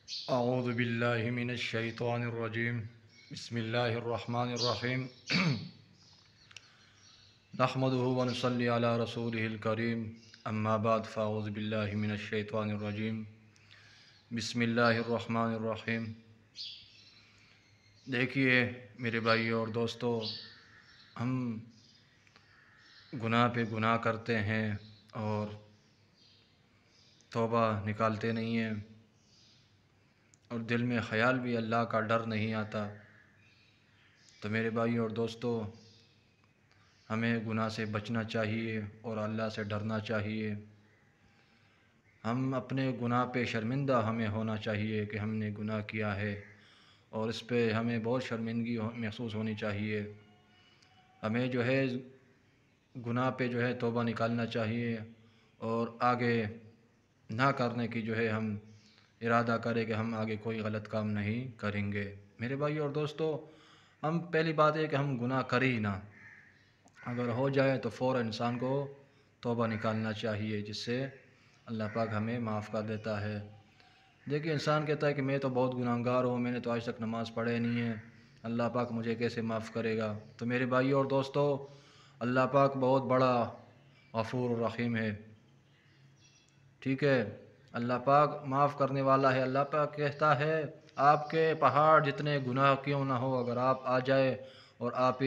اعوذ باللہ من الشیطان الرجیم بسم اللہ الرحمن الرحیم نحمده ونصلی علی رسولہ الکریم اما بعد فاعوذ باللہ من الشیطان الرجیم بسم اللہ الرحمن الرحیم۔ دیکھیے میرے بھائیوں اور دوستو، ہم گناہ پہ گناہ کرتے ہیں اور توبہ نکالتے نہیں ہیں، اور دل میں خیال بھی اللہ کا ڈر نہیں آتا۔ تو میرے بھائیوں اور دوستو، ہمیں گناہ سے بچنا چاہیے اور اللہ سے ڈرنا چاہیے۔ ہم اپنے گناہ پہ شرمندہ ہمیں ہونا چاہیے کہ ہم نے گناہ کیا ہے، اور اس پہ ہمیں بہت شرمندگی محسوس ہونی چاہیے۔ ہمیں گناہ پہ توبہ نکالنا چاہیے، اور آگے نہ کرنے کی ہم ارادہ کریں کہ ہم آگے کوئی غلط کام نہیں کریں گے۔ میرے بھائی اور دوستو، ہم پہلی بات ہے کہ ہم گناہ کریں ہی نہ، اگر ہو جائے تو فوراً انسان کو توبہ نکالنا چاہیے، جس سے اللہ پاک ہمیں معاف کر دیتا ہے۔ دیکھیے، انسان کہتا ہے کہ میں تو بہت گناہگار ہوں، میں نے تو آج تک نماز پڑھے نہیں ہے، اللہ پاک مجھے کیسے معاف کرے گا؟ تو میرے بھائی اور دوستو، اللہ پاک بہت بڑا غفور الرحیم ہے، ٹھیک ہے؟ اللہ پاک معاف کرنے والا ہے۔ اللہ پاک کہتا ہے، آپ کے پہاڑ جتنے گناہ کیوں نہ ہو، اگر آپ آ جائے اور آپ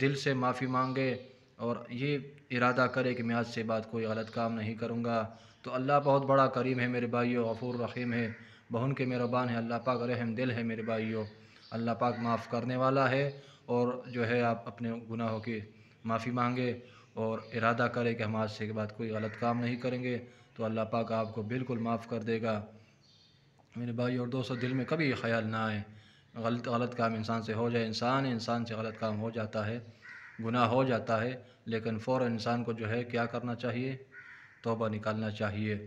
دل سے معافی مانگے اور یہ ارادہ کرے کہ میں آج سے بعد کوئی غلط کام نہیں کروں گا، تو اللہ بہت بڑا کریم ہے میرے بھائیوں، غفور رحیم ہے، بہن کے مہربان ہے۔ اللہ پاک رحم دل ہے میرے بھائیوں، اللہ پاک معاف کرنے والا ہے۔ اور آپ اپنے گناہوں کی معافی مانگے اور ارادہ کرے کہ ہم آج سے کے بعد کوئی غلط کام نہیں کریں گے، تو اللہ پاک آپ کو بالکل معاف کر دے گا۔ میرے بھائی اور دوستو، دل میں کبھی خیال نہ آئے غلط کام انسان سے ہو جائے، انسان سے غلط کام ہو جاتا ہے، گناہ ہو جاتا ہے، لیکن فوراً انسان کو کیا کرنا چاہیے؟ توبہ نکالنا چاہیے۔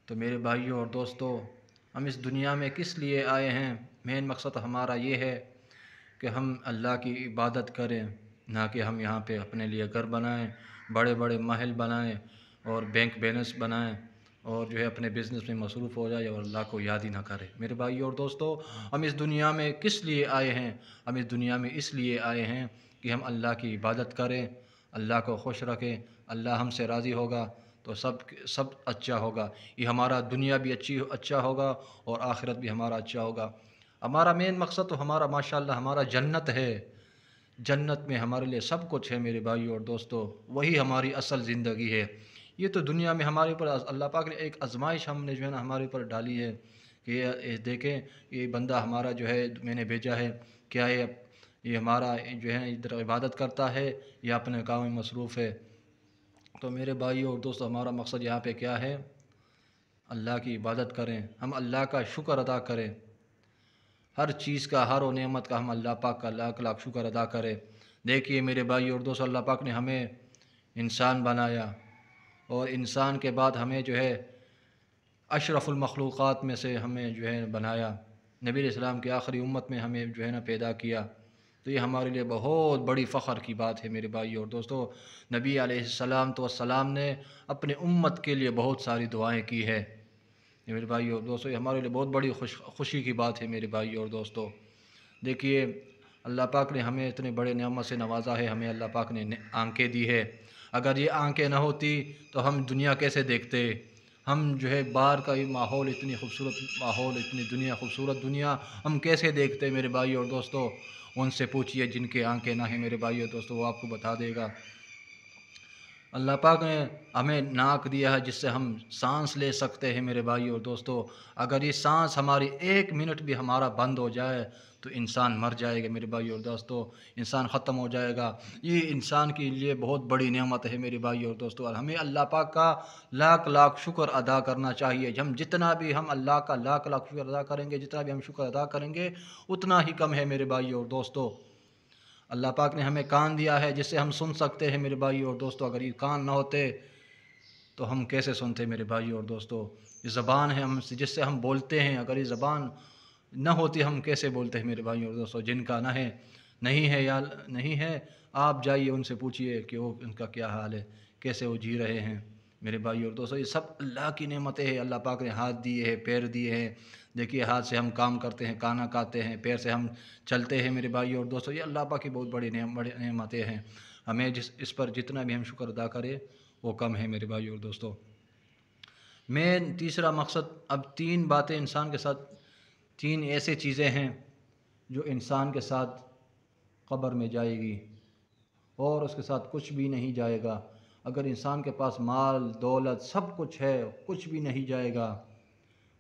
تو میرے بھائیوں اور دوستو، ہم اس دنیا میں کس لیے آئے ہیں؟ مین مقصد ہمارا یہ ہے کہ ہم اللہ کی عبادت کریں، نہ کہ ہم یہاں پہ اپنے لیے گھر بنائیں، بڑے بڑے محل بنائیں اور بینک بیلنس بنائیں، اور اپنے بزنس میں مصروف ہو جائے اور اللہ کو یاد ہی نہ کرے۔ میرے بھائیوں اور دوستو، ہم اس دنیا میں کس لیے آئے ہیں؟ ہم اس دنیا میں اس لیے آئے ہیں کہ ہم اللہ کی عبادت کریں، اللہ کو خوش رکھیں۔ اللہ ہم سے راضی ہوگا تو سب اچھا ہوگا، یہ ہمارا دنیا بھی اچھا ہوگا اور آخرت بھی ہمارا اچھا ہوگا۔ ہمارا مین مقصد تو ہمارا ماشاءاللہ ہمارا جنت ہے، جنت میں ہمارے لیے سب کچھ ہے میرے بھائیوں اور دوستو، وہی ہماری اصل زندگی ہے۔ یہ تو دنیا میں ہمارے اوپر اللہ پاک نے ایک آزمائش ہم نے ہمارے اوپر ڈالی ہے کہ یہ دیکھیں، یہ بندہ ہمارا میں نے بھیجا ہے، کیا یہ ہمارا ادھر عبادت کرتا ہے یا اپنے کام میں مصروف ہے؟ تو میرے بھائیوں اور دوستو، ہمارا مقصد یہاں پہ کیا ہے؟ اللہ کی عبادت کریں، ہم اللہ کا شکر ادا کریں، ہر چیز کا، ہر و نعمت کا ہم اللہ پاک کا لاکھ لاکھ شکر ادا کریں۔ دیکھیے میرے بھائیوں اور دوستو، اللہ پاک نے ہمیں انسان بنایا، اور انسان کے بعد ہمیں اشرف المخلوقات میں سے ہمیں بنایا، نبی علیہ السلام کی آخری امت میں ہمیں پیدا کیا۔ تو یہ ہمارے لیے بہت بڑی فخر کی بات ہے میرے بھائیوں اور دوستو۔ نبی علیہ السلام نے اپنے امت کے لیے بہت ساری دعائیں کی ہے میرے بھائیوں اور دوستو، یہ ہمارے لیے بہت بڑی خوشی کی بات ہے میرے بھائیوں اور دوستو۔ دیکھیے، اللہ پاک نے ہمیں اتنے بڑے نعمت سے نوازا ہے، ہمیں اللہ پاک نے آنکھیں دی ہے۔ اگر یہ آنکھیں نہ ہوتی تو ہم دنیا کیسے دیکھتے؟ ہم باہر کا یہ ماحول، اتنی خوبصورت ماحول، اتنی خوبصورت دنیا ہم کیسے دیکھتے میرے بھائیوں اور دوستو؟ ان سے پوچھئے جن کے آنکھیں نہ ہیں میرے بھائیوں اور دوستو، وہ آپ کو بتا دے گا۔ اللہ پاک نے ہمیں ناک دیا ہے جس سے ہم سانس لے سکتے ہیں میرے بھائیوں اور دوستو۔ اگر یہ سانس ہماری ایک منٹ بھی ہمارا بند ہو جائے تو انسان مر جائے گا میرے بھائیوں اور دوستو، انسان ختم ہو جائے گا۔ یہ انسان کے لیے بہت بڑی نعمت ہے میرے بھائیوں اور دوستو، اور ہمیں اللہ پاک کا لاکھ لاکھ شکر ادا کرنا چاہیے۔ ہم اللہ کا لاکھ لاکھ شکر ادا کریں گے، جتنا بھی ہم شکر ادا کریں گے اتنا ہی کم ہے میرے بھائیوں اور دوستو۔ اللہ پاک نے ہمیں کان دیا ہے جس سے ہم سن سکتے ہیں میرے بھائیوں اور دوستو، اگر یہ کان نہ ہوتے تو ہم کیسے سنتے میرے بھائیوں اور دوستو؟ یہ زبان ہے جس سے ہم بولتے ہیں، اگر یہ زبان نہ ہوتی ہم کیسے بولتے ہیں میرے بھائیوں اور دوستو؟ جن کا نہیں ہے یا نہیں ہے، آپ جائیے ان سے پوچھئے کہ ان کا کیا حال ہے، کیسے وہ جی رہے ہیں میرے بھائیوں اور دوستو۔ یہ سب اللہ کی نعمتیں ہیں، اللہ پاک نے ہاتھ دیے ہیں، پیر دیے ہیں۔ دیکھیے ہاتھ سے ہم کام کرتے ہیں، کھانا کھاتے ہیں، پیر سے ہم چلتے ہیں میرے بھائی اور دوستو، یہ اللہ پاک کی بہت بڑی نعمتیں ہیں. ہمیں اس پر جتنا بھی ہم شکر ادا کریں وہ کم ہے میرے بھائی اور دوستو. میں تیسرا مقصد، اب 3 باتیں انسان کے ساتھ، 3 ایسے چیزیں ہیں جو انسان کے ساتھ قبر میں جائے گی اور اس کے ساتھ کچھ بھی نہیں جائے گا. اگر انسان کے پاس مال دولت سب کچھ ہے، کچھ بھی نہیں جائے گا،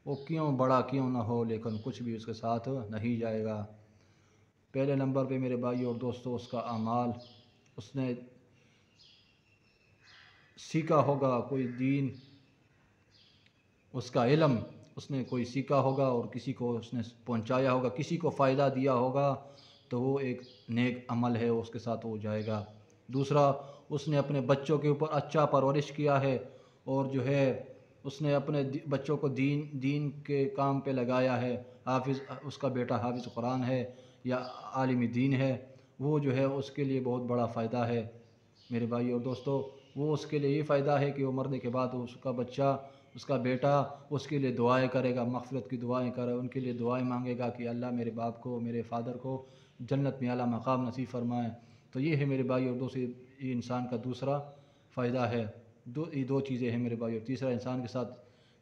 وہ کیوں بڑا کیوں نہ ہو، لیکن کچھ بھی اس کے ساتھ نہیں جائے گا. پہلے نمبر پہ میرے بھائی اور دوستو اس کا اعمال، اس نے سیکھا ہوگا کوئی دین، اس کا علم اس نے کوئی سیکھا ہوگا اور کسی کو اس نے پہنچایا ہوگا، کسی کو فائدہ دیا ہوگا، تو وہ ایک نیک عمل ہے، اس کے ساتھ ہو جائے گا. دوسرا، اس نے اپنے بچوں کے اوپر اچھا پرورش کیا ہے اور جو ہے اس نے اپنے بچوں کو دین کے کام پہ لگایا ہے. حافظ، اس کا بیٹا حافظ قرآن ہے یا عالم دین ہے، وہ جو ہے اس کے لیے بہت بڑا فائدہ ہے میرے بھائی اور دوستو. وہ اس کے لیے یہ فائدہ ہے کہ وہ مرنے کے بعد اس کا بچہ، اس کا بیٹا اس کے لیے دعائیں کرے گا، مغفرت کی دعائیں کرے، ان کے لیے دعائیں مانگے گا کہ اللہ میرے باپ کو، میرے فادر کو جنت میں اعلیٰ مقام نصیب فرمائے. تو یہ ہے میرے بھائی اور دوستو، یہ انسان کا دوسرا فائدہ ہے. یہ 2 چیزیں ہیں میرے بھائی. اور تیسرا، انسان کے ساتھ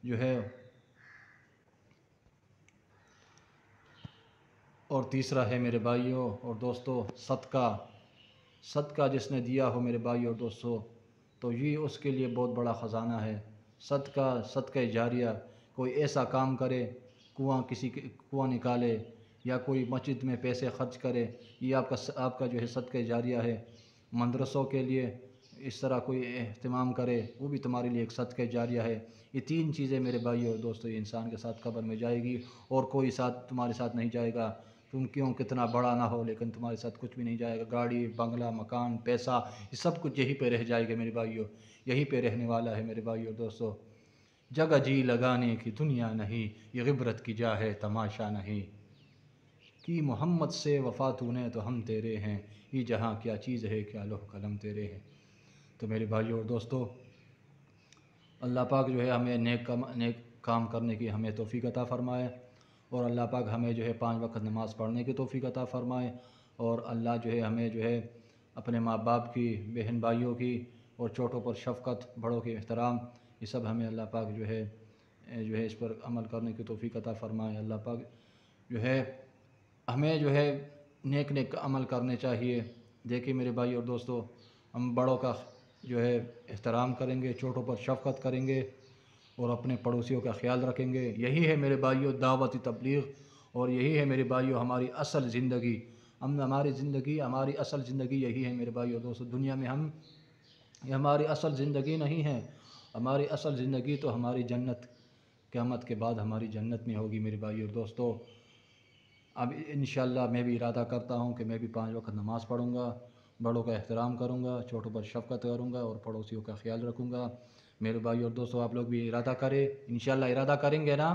جو ہے، اور تیسرا ہے میرے بھائیوں اور دوستو صدقہ جس نے دیا ہو میرے بھائی اور دوستو، تو یہ اس کے لیے بہت بڑا خزانہ ہے. صدقہ جاریہ، کوئی ایسا کام کرے، کنواں نکالے یا کوئی مسجد میں پیسے خرچ کرے، یہ آپ کا جو ہے صدقہ جاریہ ہے. مدرسوں کے لیے اس طرح کوئی اہتمام کرے، وہ بھی تمہارے لیے ایک صدقہ جاریہ ہے. یہ 3 چیزیں میرے بھائی اور دوستو یہ انسان کے ساتھ قبر میں جائے گی، اور کوئی تمہارے ساتھ نہیں جائے گا. تم کیوں کتنا بڑا نہ ہو، لیکن تمہارے ساتھ کچھ بھی نہیں جائے گا. گاڑی بنگلہ مکان پیسہ یہ سب کچھ یہیں پہ رہ جائے گا میرے بھائیوں، یہیں پہ رہنے والا ہے میرے بھائی اور دوستو. جگہ جی لگانے کی دنیا نہیں، یہ عبرت کی جا ہے تماشا نہیں. کہ محمد سے وفا تو نے تو ہم تیرے ہیں، یہ جہاں کیا چیز ہے کیا لوح قلم تیرے ہیں. تو میرے بھائیوں اور دوستو، اللہ پاک جو ہے ہمیں نیک کام کرنے کی ہمیں توفیق عطا فرمائے، اور اللہ پاک ہمیں جو ہے 5 وقت نماز پڑھنے کی توفیق عطا فرمائے، اور اللہ جو ہے ہمیں جو ہے اپنے ماں باپ کی، بہن بھائیوں کی، اور چھوٹوں پر شفقت، بڑوں کے احترام، یہ سب ہمیں اللہ پاک جو ہے اس پر عمل کرنے کی توفیق عطا فرمائے. اللہ پاک جو ہے ہمیں جو ہے نیک عمل کرنے چاہیے. دیکھیے میرے بھائی اور دوستو، ہم بڑوں کا جو ہے احترام کریں گے، چھوٹوں پر شفقت کریں گے، اور اپنے پڑوسیوں کا خیال رکھیں گے. یہی ہے میرے بھائیوں دعوت تبلیغ، اور یہی ہے میرے بھائیوں ہماری اصل زندگی. ہماری اصل زندگی یہی ہے میرے بھائیوں دوستو. دنیا میں یہ ہماری اصل زندگی نہیں ہے. ہماری اصل زندگی تو ہماری جنت، قیامت کے بعد ہماری جنت میں ہوگی میرے بھائی اور دوستو. اب انشاءاللہ میں بھی ارادہ کرتا ہوں کہ میں بھی 5 وقت نماز پڑھوں گا، بڑوں کا احترام کروں گا، چھوٹوں پر شفقت کروں گا، اور پڑوسیوں کا خیال رکھوں گا. میرے بھائی اور دوستو، آپ لوگ بھی ارادہ کریں، انشاءاللہ ارادہ کریں گے نا،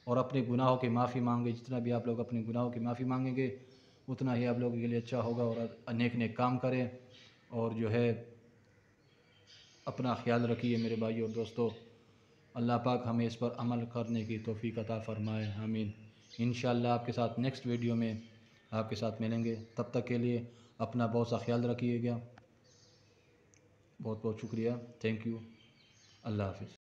اور اپنے گناہوں کی معافی مانگے. جتنا بھی آپ لوگ اپنے گناہوں کی معافی مانگیں گے اتنا ہی آپ لوگوں کے لیے اچھا ہوگا. اور نیک کام کریں، اور جو ہے اپنا خیال رکھیے میرے بھائی اور دوستو. اللہ پاک ہمیں اس پر عمل کرنے کی توفیق عطا فرمائے، آمین. انشاءاللہ آپ کے ساتھ نیکسٹ ویڈیو میں آپ کے ساتھ ملیں گے. تب تک کے لیے اپنا بہت سا خیال رکھیے گا. بہت بہت شکریہ. Thank you. اللہ حافظ.